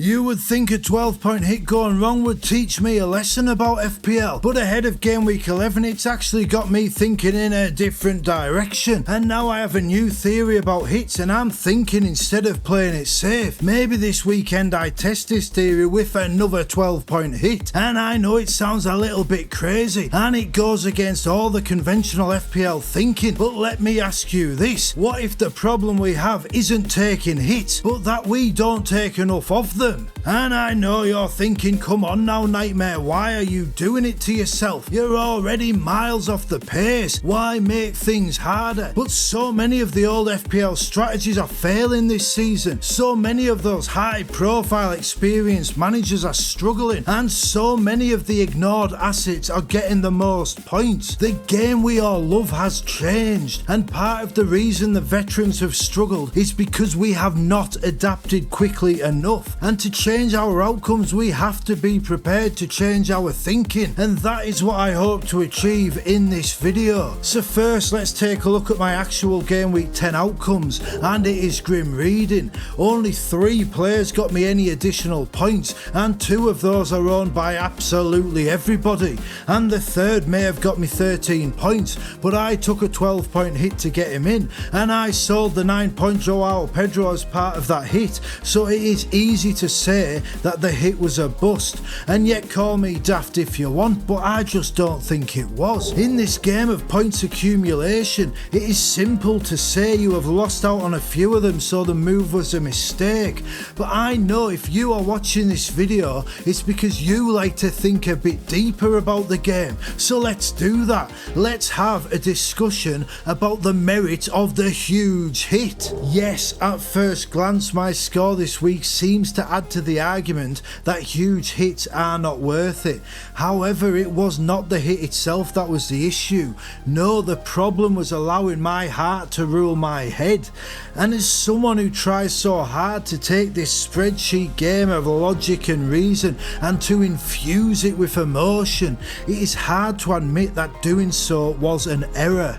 You would think a 12-point hit going wrong would teach me a lesson about FPL, but ahead of Game Week 11 it's actually got me thinking in a different direction, and now I have a new theory about hits and I'm thinking instead of playing it safe, maybe this weekend I test this theory with another 12-point hit. And I know it sounds a little bit crazy and it goes against all the conventional FPL thinking, but let me ask you this: what if the problem we have isn't taking hits, but that we don't take enough of them? And I know you're thinking, come on now Nightmare, why are you doing it to yourself? You're already miles off the pace, why make things harder? But so many of the old FPL strategies are failing this season, so many of those high profile experienced managers are struggling, and so many of the ignored assets are getting the most points. The game we all love has changed, and part of the reason the veterans have struggled is because we have not adapted quickly enough. And to change our outcomes we have to be prepared to change our thinking, and that is what I hope to achieve in this video. So first let's take a look at my actual Game Week 10 outcomes, and it is grim reading. Only 3 players got me any additional points, and 2 of those are owned by absolutely everybody, and the third may have got me 13 points, but I took a 12-point hit to get him in, and I sold the 9-point Joao Pedro as part of that hit, so it is easy to say that the hit was a bust, and yet call me daft if you want, but I just don't think it was. In this game of points accumulation, it is simple to say you have lost out on a few of them, so the move was a mistake, but I know if you are watching this video it's because you like to think a bit deeper about the game, so let's do that. Let's have a discussion about the merit of the huge hit. Yes, at first glance my score this week seems to add to the argument that huge hits are not worth it. However, it was not the hit itself that was the issue. No, the problem was allowing my heart to rule my head. And as someone who tries so hard to take this spreadsheet game of logic and reason and to infuse it with emotion, it is hard to admit that doing so was an error.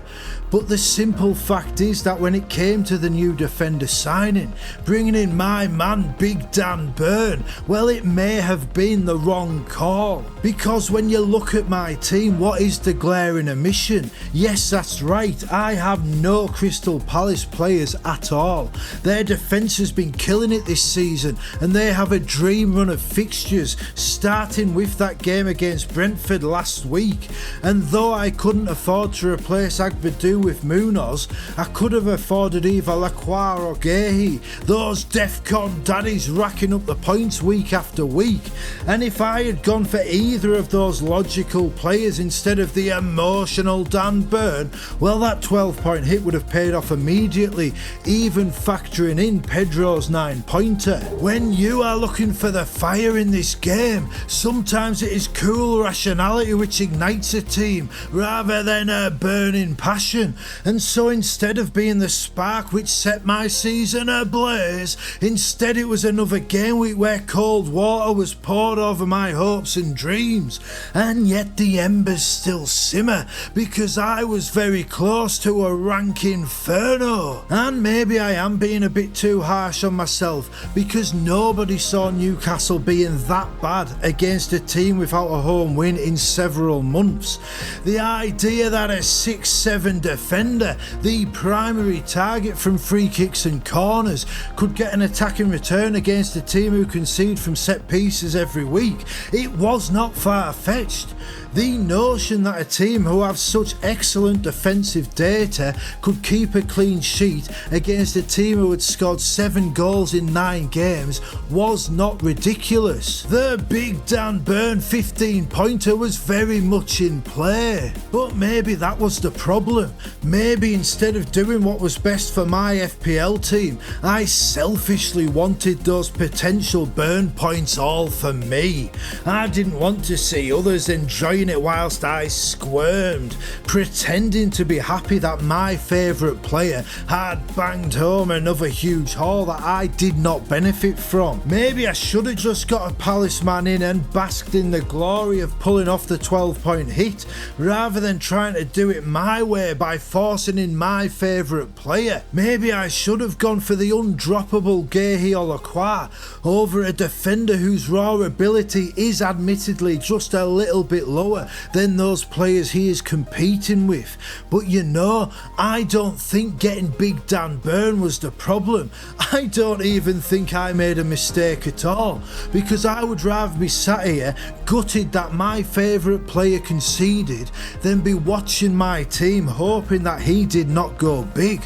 But the simple fact is that when it came to the new defender signing, bringing in my man Big Dan Burn, well, it may have been the wrong call. Because when you look at my team, what is the glaring omission? Yes, that's right, I have no Crystal Palace players at all. Their defence has been killing it this season, and they have a dream run of fixtures, starting with that game against Brentford last week. And though I couldn't afford to replace Agbadou with Munoz, I could have afforded either Lacroix or Gehi, those DEFCON daddies racking up the points week after week. And if I had gone for either of those logical players instead of the emotional Dan Burn, well, that 12-point hit would have paid off immediately, even factoring in Pedro's 9-pointer. When you are looking for the fire in this game, sometimes it is cool rationality which ignites a team rather than a burning passion. And so instead of being the spark which set my season ablaze, instead it was another game week where cold water was poured over my hopes and dreams. And yet the embers still simmer, because I was very close to a rank inferno. And maybe I am being a bit too harsh on myself, because nobody saw Newcastle being that bad against a team without a home win in several months. The idea that a 6'7" defender, the primary target from free kicks and corners, could get an attacking return against a team who concede from set pieces every week, it was not far-fetched. The notion that a team who have such excellent defensive data could keep a clean sheet against a team who had scored 7 goals in 9 games was not ridiculous. The Big Dan Burn 15-pointer was very much in play. But maybe that was the problem. Maybe instead of doing what was best for my FPL team, I selfishly wanted those potential burn points all for me. I didn't want to see others enjoying it whilst I squirmed, pretending to be happy that my favourite player had banged home another huge haul that I did not benefit from. Maybe I should have just got a Palace man in and basked in the glory of pulling off the 12-point hit, rather than trying to do it my way by forcing in my favourite player. Maybe I should have gone for the undroppable Gehi Olakwa over a defender whose raw ability is admittedly just a little bit lower than those players he is competing with. But you know, I don't think getting Big Dan Burn was the problem. I don't even think I made a mistake at all, because I would rather be sat here gutted that my favourite player conceded than be watching my team hoping that he did not go big.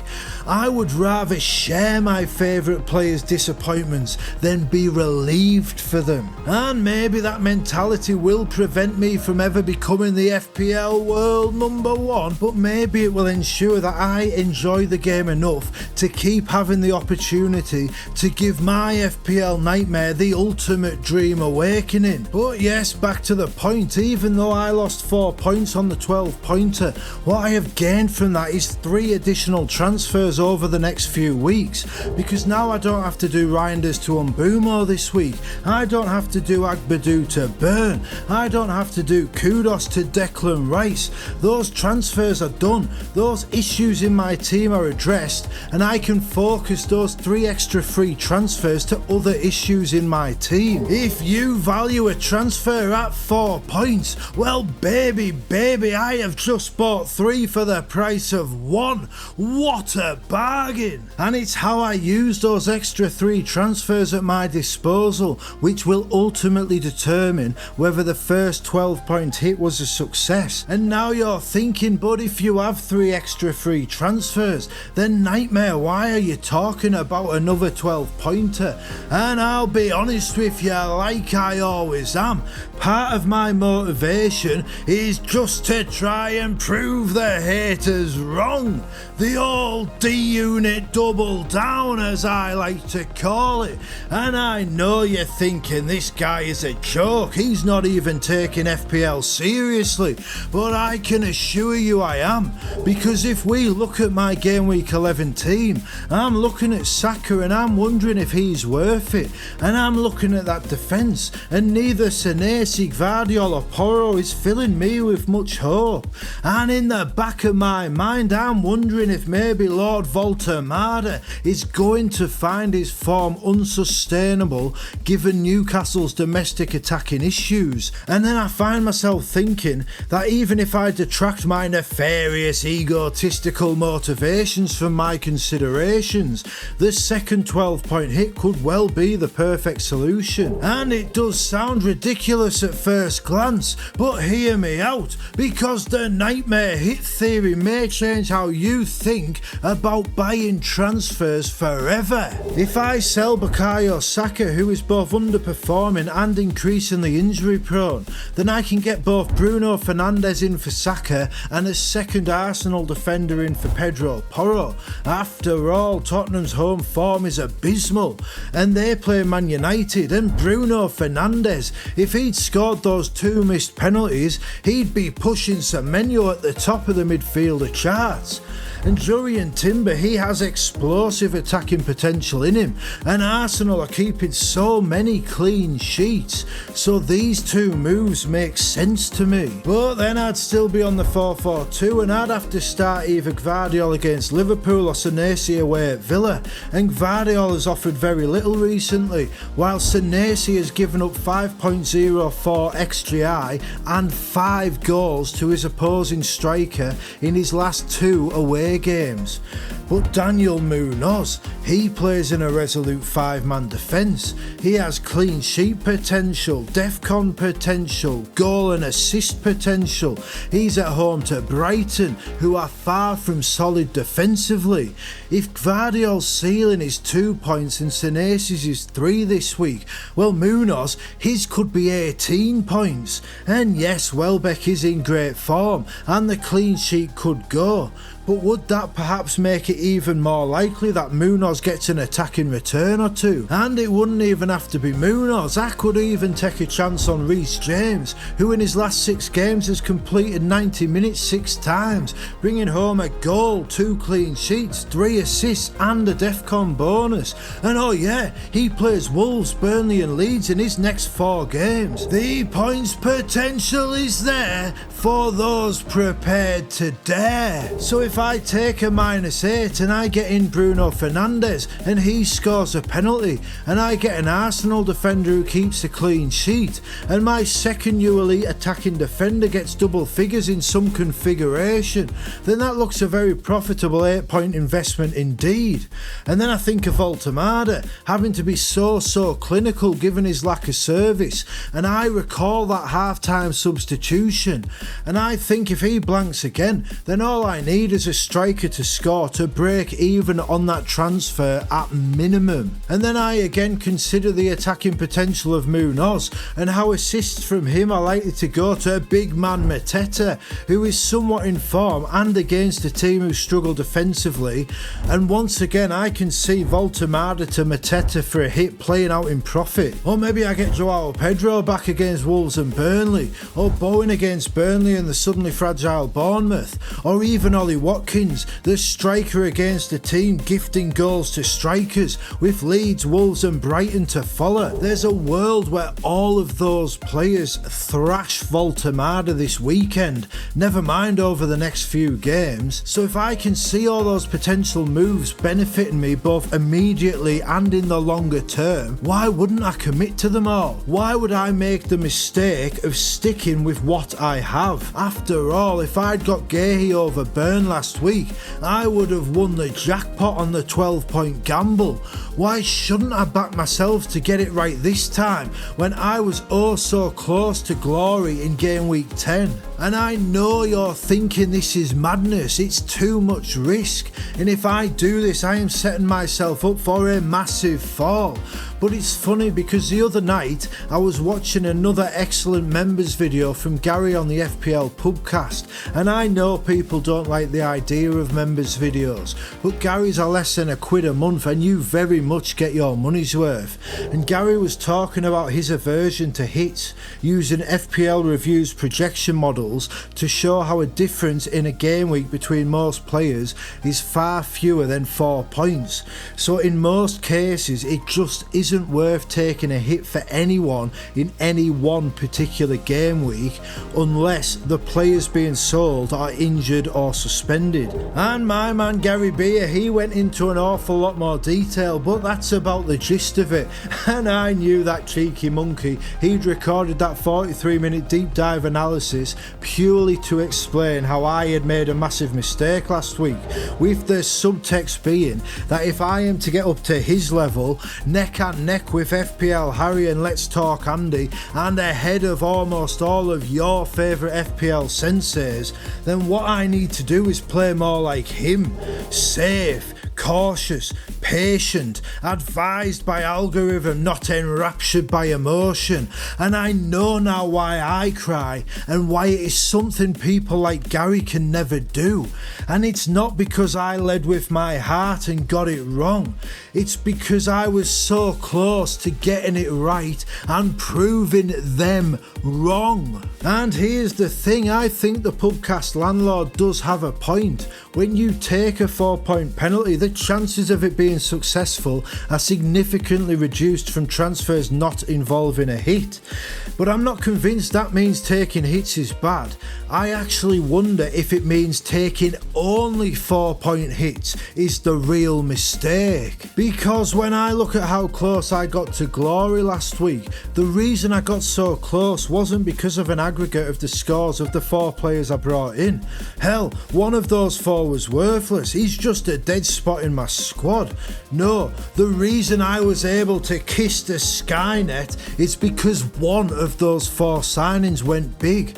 I would rather share my favourite player's disappointments than be relieved for them. And maybe that mentality will prevent me from ever becoming the FPL world #1, but maybe it will ensure that I enjoy the game enough to keep having the opportunity to give my FPL Nightmare the ultimate dream awakening. But yes, back to the point, even though I lost 4 points on the 12 pointer, what I have gained from that is 3 additional transfers over the next few weeks, because now I don't have to do Reinders to Umbumo this week, I don't have to do Agbadu to Burn, I don't have to do Kudos to Declan Rice. Those transfers are done, those issues in my team are addressed, and I can focus those 3 extra free transfers to other issues in my team. If you value a transfer at 4 points, well baby, I have just bought 3 for the price of 1. What a bargain! And it's how I use those extra 3 transfers at my disposal which will ultimately determine whether the first 12-point hit was a success. And now you're thinking, but if you have 3 extra free transfers, then Nightmare, why are you talking about another 12-pointer? And I'll be honest with you, like I always am, part of my motivation is just to try and prove the haters wrong. The old D-Unit double down, as I like to call it. And I know you're thinking this guy is a joke, he's not even taking FPL seriously, but I can assure you I am, because if we look at my Gameweek 11 team, I'm looking at Saka and I'm wondering if he's worth it, and I'm looking at that defence, and neither Senesi, Gvardiol or Porro is filling me with much hope. And in the back of my mind, I'm wondering if maybe Lord Voltermada is going to find his form unsustainable given Newcastle's domestic attacking issues. And then I find myself thinking that even if I detract my nefarious egotistical motivations from my considerations, the second 12-point hit could well be the perfect solution. And it does sound ridiculous at first glance, but hear me out, because the Nightmare hit theory may change how you think about buying transfers forever. If I sell Bukayo Saka, who is both underperforming and increasingly injury prone, then I can get both Bruno Fernandes in for Saka and a second Arsenal defender in for Pedro Porro. After all, Tottenham's home form is abysmal, and they play Man United, and Bruno Fernandes, if he'd scored those 2 missed penalties, he'd be pushing Semenyo at the top of the midfielder charts. And Jurriën Timber, he has explosive attacking potential in him, and Arsenal are keeping so many clean sheets, so these 2 moves make sense to me. But then I'd still be on the 4-4-2, and I'd have to start either Gvardiol against Liverpool or Senesi away at Villa, and Gvardiol has offered very little recently, while Senesi has given up 5.04 XGI and 5 goals to his opposing striker in his last 2 away games. But Daniel Munoz, he plays in a resolute 5-man defence. He has clean sheet potential, defcon potential, goal and assist potential. He's at home to Brighton, who are far from solid defensively. If Gvardiol's ceiling is 2 points and Senesi's is 3 this week, well, Munoz, his could be 18 points. And yes, Welbeck is in great form and the clean sheet could go. But would that perhaps make it even more likely that Munoz gets an attacking return or 2? And it wouldn't even have to be Munoz. I could even take a chance on Reece James, who in his last 6 games has completed 90 minutes 6 times, bringing home a goal, 2 clean sheets, 3 assists and a defcon bonus. And oh yeah, he plays Wolves, Burnley and Leeds in his next 4 games. The points potential is there for those prepared to dare. So if if I take a -8 and I get in Bruno Fernandes and he scores a penalty, and I get an Arsenal defender who keeps a clean sheet, and my second new elite attacking defender gets double figures in some configuration, then that looks a very profitable 8-point investment indeed. And then I think of Voltemada having to be so clinical given his lack of service, and I recall that half-time substitution, and I think if he blanks again, then all I need is a striker to score to break even on that transfer at minimum. And then I again consider the attacking potential of Munoz and how assists from him are likely to go to a big man Mateta, who is somewhat in form and against a team who struggle defensively, and once again I can see Voltemada to Mateta for a hit playing out in profit. Or maybe I get Joao Pedro back against Wolves and Burnley, or Bowen against Burnley and the suddenly fragile Bournemouth, or even Ollie Watkins, the striker against a team gifting goals to strikers with Leeds, Wolves and Brighton to follow. There's a world where all of those players thrash Voltemada this weekend, never mind over the next few games. So if I can see all those potential moves benefiting me both immediately and in the longer term, why wouldn't I commit to them all? Why would I make the mistake of sticking with what I have? After all, if I'd got Gahey over Burn last week, I would have won the jackpot on the 12-point gamble. Why shouldn't I back myself to get it right this time when I was oh so close to glory in game week 10? And I know you're thinking this is madness, it's too much risk, and if I do this I am setting myself up for a massive fall. But it's funny because the other night I was watching another excellent members video from Gary on the FPL Pubcast, and I know people don't like the idea of members videos, but Gary's are less than £1 a month and you very much get your money's worth. And Gary was talking about his aversion to hits, using FPL Review's projection models to show how a difference in a game week between most players is far fewer than 4 points. So in most cases it just isn't worth taking a hit for anyone in any one particular game week unless the players being sold are injured or suspended. And my man Gary Beer, he went into an awful lot more detail, but that's about the gist of it. And I knew that cheeky monkey, he'd recorded that 43-minute deep dive analysis purely to explain how I had made a massive mistake last week, with the subtext being that if I am to get up to his level, neck and neck with FPL Harry and Let's Talk Andy, and ahead of almost all of your favourite FPL senseis, then what I need to do is play more like him. Safe, cautious, patient, advised by algorithm, not enraptured by emotion. And I know now why I cry and why it is something people like Gary can never do. And it's not because I led with my heart and got it wrong. It's because I was so close to getting it right and proving them wrong. And here's the thing, I think the Pubcast landlord does have a point. When you take a 4-point penalty, the chances of it being successful are significantly reduced from transfers not involving a hit. But I'm not convinced that means taking hits is bad. I actually wonder if it means taking only 4-point hits is the real mistake. Because when I look at how close I got to glory last week, the reason I got so close wasn't because of an aggregate of the scores of the 4 players I brought in. Hell, one of those 4 was worthless, he's just a dead spot in my squad. No, the reason I was able to kiss the Skynet is because one of those 4 signings went big.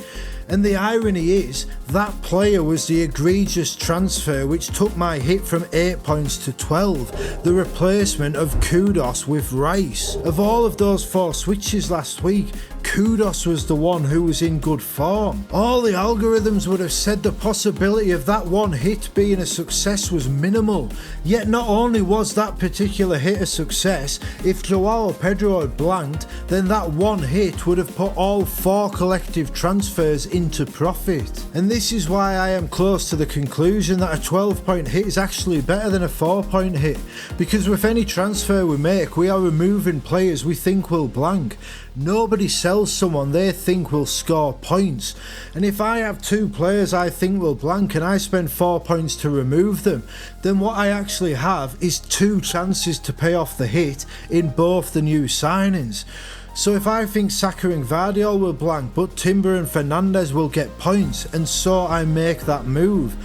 And the irony is, that player was the egregious transfer which took my hit from 8 points to 12, the replacement of Kudos with Rice. Of all of those 4 switches last week, Kudos was the one who was in good form. All the algorithms would have said the possibility of that one hit being a success was minimal. Yet not only was that particular hit a success, if Joao Pedro had blanked, then that one hit would have put all 4 collective transfers into profit. And this is why I am close to the conclusion that a 12-point hit is actually better than a 4-point hit, because with any transfer we make, we are removing players we think will blank. Nobody sells kill someone they think will score points. And if I have 2 players I think will blank and I spend 4 points to remove them, then what I actually have is 2 chances to pay off the hit in both the new signings. So if I think Saka and Gvardiol will blank but Timber and Fernandes will get points, and so I make that move,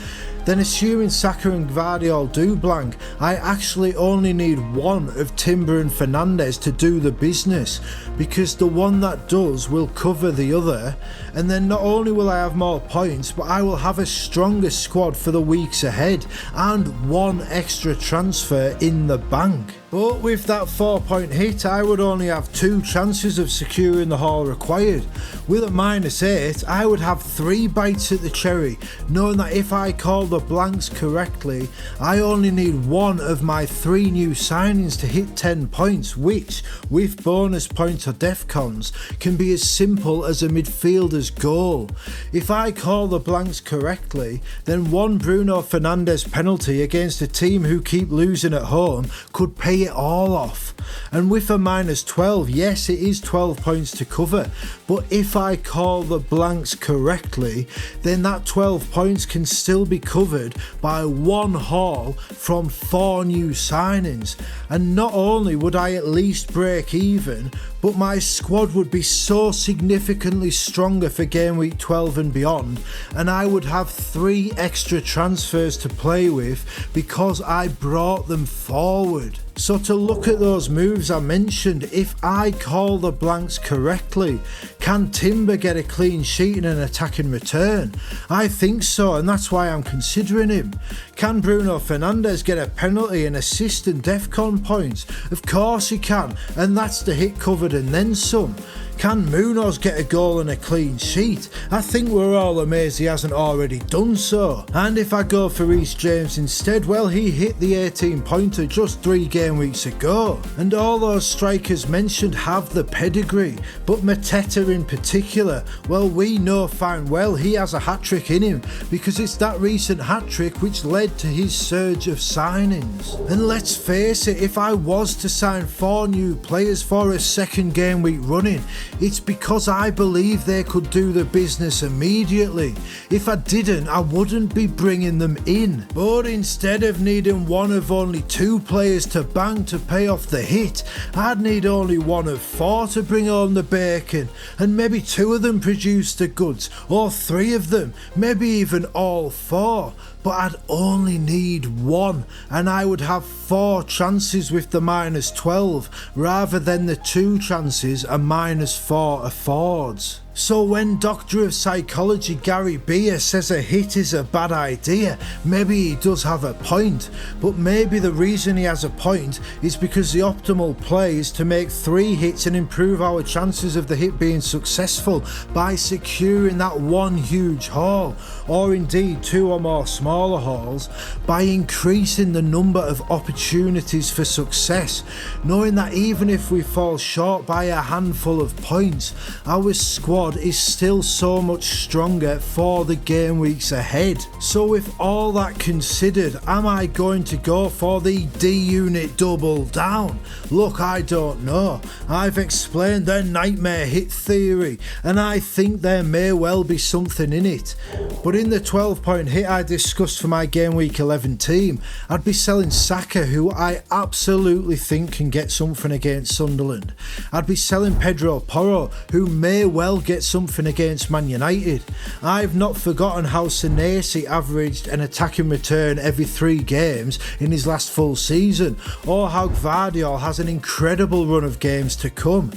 then assuming Saka and Gvardiol do blank, I actually only need one of Timber and Fernandes to do the business, because the one that does will cover the other, and then not only will I have more points, but I will have a stronger squad for the weeks ahead and 1 extra transfer in the bank. But with that 4-point hit, I would only have 2 chances of securing the haul required. With a -8, I would have 3 bites at the cherry, knowing that if I call the blanks correctly, I only need 1 of my 3 new signings to hit 10 points, which, with bonus points or defcons, can be as simple as a midfielder's goal. If I call the blanks correctly, then 1 Bruno Fernandes penalty against a team who keep losing at home could pay it all off. And with a -12, yes, it is 12 points to cover, but if I call the blanks correctly, then that 12 points can still be covered by 1 haul from 4 new signings. And not only would I at least break even, but my squad would be so significantly stronger for game week 12 and beyond, and I would have 3 extra transfers to play with because I brought them forward. So to look at those moves I mentioned, if I call the blanks correctly, can Timber get a clean sheet in an attacking return? I think so, and that's why I'm considering him. Can Bruno Fernandes get a penalty, an assist and defcon points? Of course he can, and that's the hit covered and then some. Can Munoz get a goal and a clean sheet? I think we're all amazed he hasn't already done so. And if I go for Reece James instead, well, he hit the 18-pointer just 3 game weeks ago. And all those strikers mentioned have the pedigree, but Mateta in particular, well, we know fine well he has a hat-trick in him, because it's that recent hat-trick which led to his surge of signings. And let's face it, if I was to sign 4 new players for a second game week running, it's because I believe they could do the business immediately. If I didn't, I wouldn't be bringing them in. But instead of needing 1 of only 2 players to bang to pay off the hit, I'd need only 1 of 4 to bring home the bacon, and maybe 2 of them produce the goods, or 3 of them, maybe even all 4. But I'd only need 1, and I would have 4 chances with the -12 rather than the 2 chances a -4 affords. So when Doctor of Psychology Gary Beer says a hit is a bad idea, maybe he does have a point, but maybe the reason he has a point is because the optimal play is to make 3 hits and improve our chances of the hit being successful by securing that 1 huge haul, or indeed 2 or more smaller hauls, by increasing the number of opportunities for success, knowing that even if we fall short by a handful of points, our squad is still so much stronger for the game weeks ahead. So with all that considered, am I going to go for the D-Unit double down? Look, I don't know. I've explained their nightmare hit theory, and I think there may well be something in it. But in the 12-point hit I discussed for my game week 11 team, I'd be selling Saka, who I absolutely think can get something against Sunderland. I'd be selling Pedro Porro, who may well get something against Man United. I've not forgotten how Senesi averaged an attacking return every 3 games in his last full season, or how Gvardiol has an incredible run of games to come.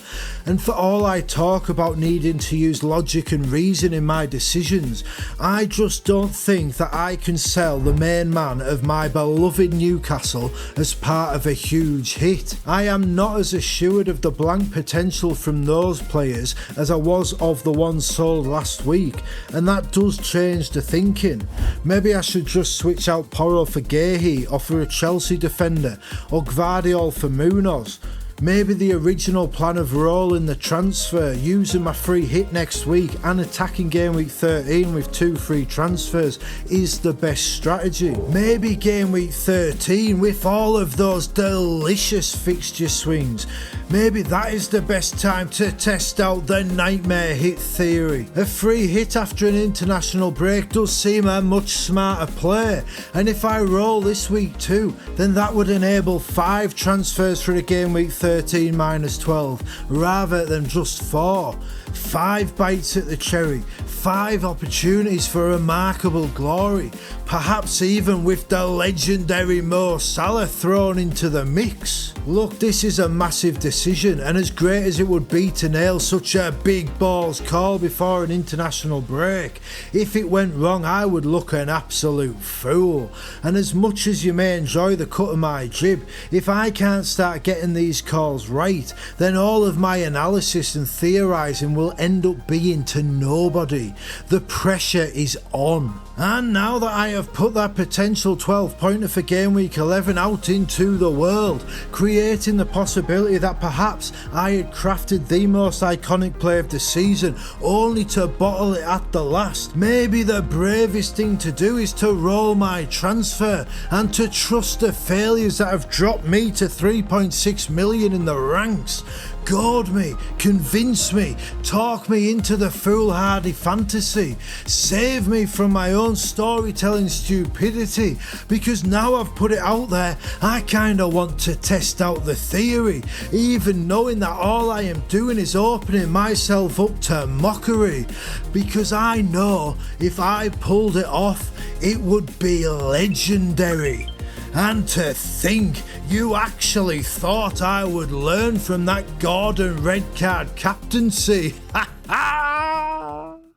And for all I talk about needing to use logic and reason in my decisions, I just don't think that I can sell the main man of my beloved Newcastle as part of a huge hit. I am not as assured of the blank potential from those players as I was of the ones sold last week, and that does change the thinking. Maybe I should just switch out Porro for Gehi, or for a Chelsea defender, or Gvardiol for Munoz. Maybe the original plan of rolling the transfer, using my free hit next week and attacking game week 13 with 2 free transfers is the best strategy. Maybe game week 13 with all of those delicious fixture swings. Maybe that is the best time to test out the nightmare hit theory. A free hit after an international break does seem a much smarter play, and if I roll this week too, then that would enable 5 transfers for a game week 13 minus 12 rather than just 4. 5 bites at the cherry, 5 opportunities for remarkable glory, perhaps even with the legendary Mo Salah thrown into the mix. Look, this is a massive decision, and as great as it would be to nail such a big balls call before an international break, if it went wrong I would look an absolute fool. And as much as you may enjoy the cut of my jib, if I can't start getting these calls right, then all of my analysis and theorising will end up being to nobody. The pressure is on. And now that I have put that potential 12-pointer for game week 11 out into the world, creating the possibility that perhaps I had crafted the most iconic play of the season only to bottle it at the last, maybe the bravest thing to do is to roll my transfer and to trust the failures that have dropped me to 3.6 million in the ranks. Goad me, convince me, talk me into the foolhardy fantasy, save me from my own storytelling stupidity, because now I've put it out there, I kinda want to test out the theory, even knowing that all I am doing is opening myself up to mockery, because I know if I pulled it off, it would be legendary. And to think you actually thought I would learn from that Gordon red card captaincy. Ha ha!